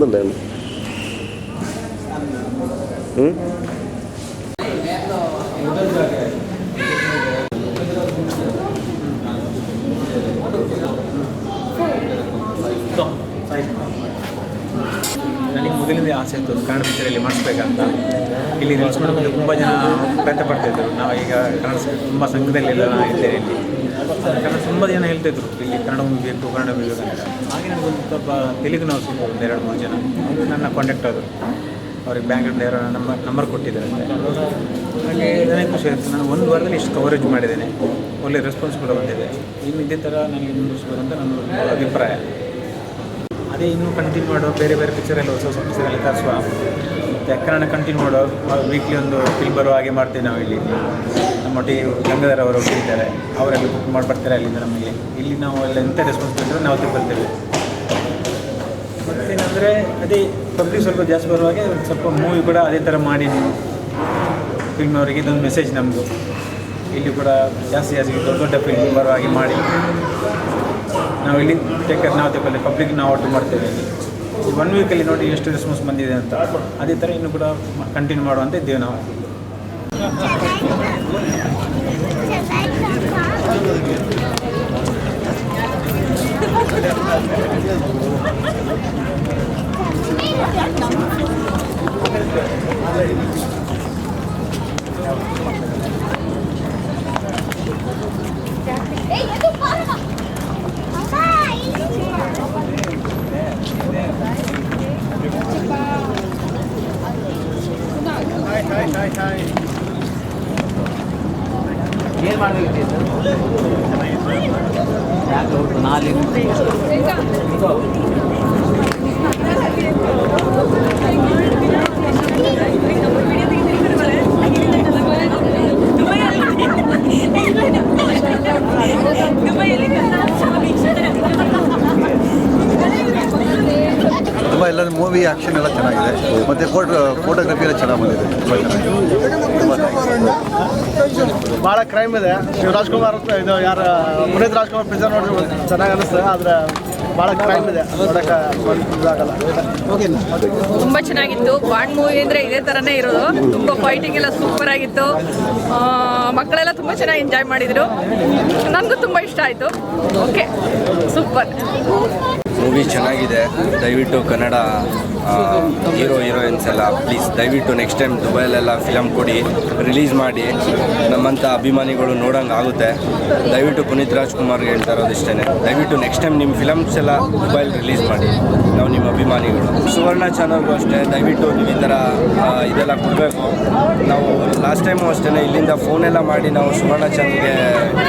എന്താണ്? ನನಗೆ ಮೊದಲಿಂದ ಆಸೆ ಇತ್ತು ಕನ್ನಡ ಪಿಕ್ಚರಲ್ಲಿ ಮಾಡಿಸ್ಬೇಕಂತ. ಇಲ್ಲಿ ರೀಲ್ಸ್ ಮಾಡೋದು ತುಂಬ ಜನ ಪ್ರಯತ್ನ ಪಡ್ತಾಯಿದ್ರು. ನಾವು ಈಗ ಕನ್ನಡ ತುಂಬ ಸಂಘದಲ್ಲೆಲ್ಲ ನಾನು ಇದ್ದೇನೆ ಇಲ್ಲಿ. ಕನ್ನಡ ತುಂಬ ಜನ ಹೇಳ್ತಾಯಿದ್ರು ಇಲ್ಲಿ ಕನ್ನಡ ಮೂವಿ ಬೇಕು ಕನ್ನಡ ಮೂವಿ ಬೇಕು ಅಂತ. ಹಾಗೆ ನನಗೊಂದು ಸ್ವಲ್ಪ ತೆಲುಗು ನಾವು ಸಿಗ್ಬೋದು ಒಂದು 2-3 ಜನ. ಅವರು ನನ್ನ ಕಾಂಟ್ಯಾಕ್ಟ್ ಆದರು. ಅವ್ರಿಗೆ ಬ್ಯಾಂಗ್ಳೂರ್ನ ಯಾರೋ ನಂಬರ್ ಕೊಟ್ಟಿದ್ದಾರೆ. ಹಾಗೆ ನನಗೆ ಖುಷಿ ಆಯಿತು. ನಾನು 1 ವಾರದಲ್ಲಿ ಇಷ್ಟು ಕವರೇಜ್ ಮಾಡಿದ್ದೇನೆ. ಒಳ್ಳೆ ರೆಸ್ಪಾನ್ಸ್ ಕೂಡ ಬಂದಿದೆ. ಇನ್ನು ಇದೇ ಥರ ನನಗೆ ಮುಂದುವರಿಸ್ಬೋದಂತ ನನ್ನ ಅಭಿಪ್ರಾಯ. ಅದೇ ಇನ್ನೂ ಕಂಟಿನ್ಯೂ ಮಾಡೋ ಬೇರೆ ಬೇರೆ ಪಿಕ್ಚರಲ್ಲಿ ಹೊಸ ಹೊಸ ಪಿಕ್ಚರಲ್ಲಿ ತರಿಸುವ ಮತ್ತು ಕನ್ನಡ ಕಂಟಿನ್ಯೂ ಮಾಡೋ ವೀಕ್ಲಿ ಒಂದು ಫಿಲ್ಮ್ ಬರೋ ಹಾಗೆ ಮಾಡ್ತೀವಿ ನಾವು ಇಲ್ಲಿ. ನಮ್ಮೊಟ್ಟಿಗೆ ಗಂಗಾಧರ್ ಅವರು ಇದ್ದಾರೆ, ಅವರೆಲ್ಲ ಬುಕ್ ಮಾಡಿ ಬರ್ತಾರೆ ಅಲ್ಲಿಂದ ನಮಗೆ. ಇಲ್ಲಿ ನಾವು ಎಲ್ಲ ಎಂಥ ರೆಸ್ಪಾನ್ಸ್ ಬಂದರೆ ನಾವು ತಿಳ್ಕೊಳ್ತೇವೆ. ಮತ್ತೇನೆಂದರೆ ಅದೇ ಪಬ್ಲಿಕ್ ಸ್ವಲ್ಪ ಜಾಸ್ತಿ ಬರುವಾಗೆ ಒಂದು ಸ್ವಲ್ಪ ಮೂವಿ ಕೂಡ ಅದೇ ಥರ ಮಾಡಿ ನೀವು ಫಿಲ್ಮ್ ಅವರಿಗೆ ಇದೊಂದು ಮೆಸೇಜ್ ನಮ್ಮದು. ಇಲ್ಲಿ ಕೂಡ ಜಾಸ್ತಿ ದೊಡ್ಡ ದೊಡ್ಡ ಫಿಲ್ಮ್ ಬರೋ ಹಾಗೆ ಮಾಡಿ ನಾವು ಇಲ್ಲಿ ನಾವು ತಗೊಳ್ಳಿ ಪಬ್ಲಿಕ್ ನಾವು ಆರ್ಡರ್ ಮಾಡ್ತೇವೆ. ಇಲ್ಲಿ 1 ವೀಕಲ್ಲಿ ನೋಡಿ ಎಷ್ಟು ರೆಸ್ಪಾನ್ಸ್ ಬಂದಿದೆ ಅಂತ. ಅದೇ ಥರ ಇನ್ನೂ ಕೂಡ ಕಂಟಿನ್ಯೂ ಮಾಡುವಂತ ಇದ್ದೇವೆ ನಾವು. ಏನು ಮಾಡಬೇಕು ತುಂಬ ಎಲ್ಲ ಮೂವಿ ಆ್ಯಕ್ಷನ್ ಎಲ್ಲ ಚೆನ್ನಾಗಿದೆ ಮತ್ತು ಫೋಟೋಗ್ರಫಿ ಎಲ್ಲ ಚೆನ್ನಾಗಿ ಬಂದಿದೆ. ಭಾಳ ಕ್ರೈಮ್ ಇದೆ. ಶಿವರಾಜ್ ಕುಮಾರ್ ಇದು ಯಾರು ಪುನೀತ್ ರಾಜ್ಕುಮಾರ್ ಪಿಕ್ಚರ್ ನೋಡಿದ್ರೆ ಚೆನ್ನಾಗಿ ಅನ್ನಿಸ್ತದೆ. ಆದರೆ ಭಾಳ ಕ್ರೈಮ್ ಇದೆ, ನೋಡೋಕೆ ಇದಾಗಲ್ಲ. ತುಂಬ ಚೆನ್ನಾಗಿತ್ತು. ಬಾಂಡ್ ಮೂವಿ ಅಂದರೆ ಇದೇ ಥರನೇ ಇರೋದು. ತುಂಬ ಫೈಟಿಂಗ್ ಎಲ್ಲ ಸೂಪರ್ ಆಗಿತ್ತು. ಮಕ್ಕಳೆಲ್ಲ ತುಂಬ ಚೆನ್ನಾಗಿ ಎಂಜಾಯ್ ಮಾಡಿದರು. ನನಗೂ ತುಂಬ ಇಷ್ಟ ಆಯಿತು. ಓಕೆ, ಸೂಪರ್ ಮೂವಿ ಚೆನ್ನಾಗಿದೆ. ದಯವಿಟ್ಟು ಕನ್ನಡ ಹೀರೋಯಿನ್ಸ್ ಎಲ್ಲ ಪ್ಲೀಸ್ ದಯವಿಟ್ಟು ನೆಕ್ಸ್ಟ್ ಟೈಮ್ ದುಬೈಲೆಲ್ಲ ಫಿಲಮ್ ಕೊಡಿ, ರಿಲೀಸ್ ಮಾಡಿ. ನಮ್ಮಂಥ ಅಭಿಮಾನಿಗಳು ನೋಡೋಂಗೆ ಆಗುತ್ತೆ. ದಯವಿಟ್ಟು ಪುನೀತ್ ರಾಜ್ಕುಮಾರ್ಗೆ ಹೇಳ್ತಾ ಇರೋದಿಷ್ಟೇ, ದಯವಿಟ್ಟು ನೆಕ್ಸ್ಟ್ ಟೈಮ್ ನಿಮ್ಮ ಫಿಲಮ್ಸ್ ಎಲ್ಲ ದುಬೈಲಿ ರಿಲೀಸ್ ಮಾಡಿ. ನಾವು ನಿಮ್ಮ ಅಭಿಮಾನಿಗಳು. ಸುವರ್ಣ ಚಾನಲ್ಗೂ ಅಷ್ಟೇ ದಯವಿಟ್ಟು ನೀವು ಈ ಥರ ಇದೆಲ್ಲ ಕೊಡಬೇಕು. ನಾವು ಲಾಸ್ಟ್ ಟೈಮು ಅಷ್ಟೇ ಇಲ್ಲಿಂದ ಫೋನೆಲ್ಲ ಮಾಡಿ ನಾವು ಸುವರ್ಣ ಚಾನಲ್ಗೆ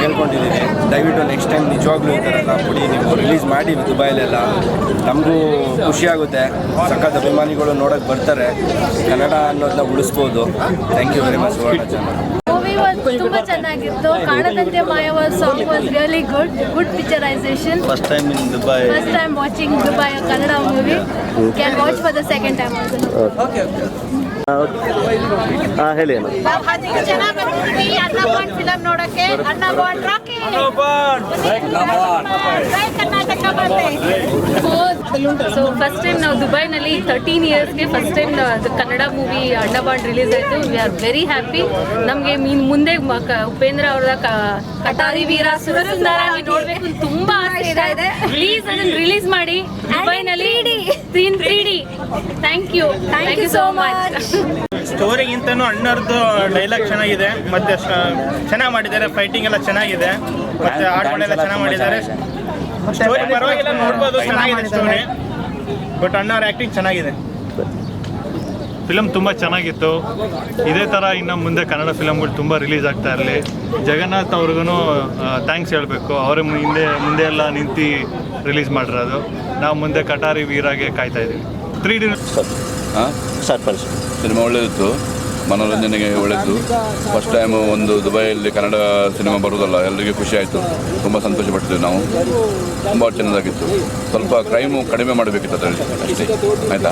ಕೇಳ್ಕೊಂಡಿದ್ದೀವಿ. ದಯವಿಟ್ಟು ನೆಕ್ಸ್ಟ್ ಟೈಮ್ ನಿಜವಾಗ್ಲೂ ಈ ಥರ ಎಲ್ಲ ಕೊಡಿ, ನೀವು ರಿಲೀಸ್ ಮಾಡಿ ದುಬೈಲೆಲ್ಲ. ನಮಗೂ ಖುಷಿಯಾಗುತ್ತೆ. ಸಖತ್ ಅಭಿಮಾನಿಗಳು ನೋಡೋಕ್ಕೆ ಬರ್ತಾರೆ. ಕನ್ನಡ ಅನ್ನೋದನ್ನ ಉಳಿಸ್ಬೋದು. Thank you very much Suvarna channel. Movie ತುಂಬಾ ಚೆನ್ನಾಗಿತ್ತು. ಕಾಣದಂತೆ ಮಾಯವ song was really good picturisation. First time in Dubai. First time watching Dubai Kannada movie. Can watch for the second time also. ಹೇಳಿ ಅಣ್ಣ. ಚೆನ್ನಾಗಿ ಬಂದಿದ್ವಿ ಅಣ್ಣ ಬಾಂಡ್ ಫಿಲಂ ನೋಡಕ್ಕೆ. ಅಣ್ಣ ಬಾಂಡ್ ರಾಕಿ ಕರ್ನಾಟಕ ಬಂದೆ. ಸೊ ಫಸ್ಟ್ ಟೈಮ್ ನಾವು ದುಬೈನಲ್ಲಿ 13 ಇಯರ್ಸ್ಗೆ ಫಸ್ಟ್ ಟೈಮ್ ಕನ್ನಡ ಮೂವಿ ಅಣ್ಣ ಬಾಂಡ್ ರಿಲೀಸ್ ಆಯಿತು. We are very happy. ನಮಗೆ ಮುಂದೆ ಉಪೇಂದ್ರ ಅವರ ಕಟಾರಿ ವೀರ ಸುರಸುಂದರ ನೋಡಬೇಕು ತುಂಬ ಆಸೆ ಇದೆ. ಪ್ಲೀಸ್ ಅದನ್ನು ರಿಲೀಸ್ ಮಾಡಿ ದುಬೈನಲ್ಲಿ 3D. Thank you so much. ಸ್ಟೋರಿಗಿಂತನೂ ಅಣ್ಣರದ್ದು ಡೈಲಾಗ್ ಚೆನ್ನಾಗಿದೆ, ಮತ್ತು ಚೆನ್ನಾಗಿ ಮಾಡಿದ್ದಾರೆ. ಫೈಟಿಂಗ್ ಎಲ್ಲ ಚೆನ್ನಾಗಿದೆ, ಮತ್ತು ಹಾಡುಗಳೆಲ್ಲ ಚೆನ್ನಾಗಿ ಮಾಡಿದ್ದಾರೆ. ಸ್ಟೋರಿ ಪರವಾಗಿಲ್ಲ, ನೋಡ್ಬೋದು, ಚೆನ್ನಾಗಿದೆ ಸ್ಟೋರಿ. ಬಟ್ ಅಣ್ಣವ್ರ ಆ್ಯಕ್ಟಿಂಗ್ ಚೆನ್ನಾಗಿದೆ. ಫಿಲಮ್ ತುಂಬ ಚೆನ್ನಾಗಿತ್ತು. ಇದೇ ಥರ ಇನ್ನು ಮುಂದೆ ಕನ್ನಡ ಫಿಲಮ್ಗಳು ತುಂಬ ರಿಲೀಸ್ ಆಗ್ತಾ ಇರಲಿ. ಜಗನ್ನಾಥ್ ಅವ್ರಿಗೂ ಥ್ಯಾಂಕ್ಸ್ ಹೇಳಬೇಕು. ಅವರೇ ಮುಂದೆ ಎಲ್ಲ ನಿಂತು ರಿಲೀಸ್ ಮಾಡಿರೋದು. ನಾವು ಮುಂದೆ ಕಟಾರಿ ವೀರಾಗೆ ಕಾಯ್ತಾ ಇದ್ದೀವಿ. 3D ಸಿನಿಮಾ ಒಳ್ಳೆಯದಿತ್ತು, ಮನೋರಂಜನೆಗೆ ಒಳ್ಳೆಯದು. ಫಸ್ಟ್ ಟೈಮು ಒಂದು ದುಬೈಯಲ್ಲಿ ಕನ್ನಡ ಸಿನಿಮಾ ಬರೋದಲ್ಲ, ಎಲ್ಲರಿಗೂ ಖುಷಿ ಆಯಿತು. ತುಂಬ ಸಂತೋಷಪಟ್ಟಿದ್ದೇವೆ ನಾವು. ತುಂಬ ಚೆನ್ನಾಗಿತ್ತು. ಸ್ವಲ್ಪ ಕ್ರೈಮು ಕಡಿಮೆ ಮಾಡಬೇಕಿತ್ತು ಅದರಲ್ಲಿ ಅಷ್ಟೇ. ಆಯಿತಾ?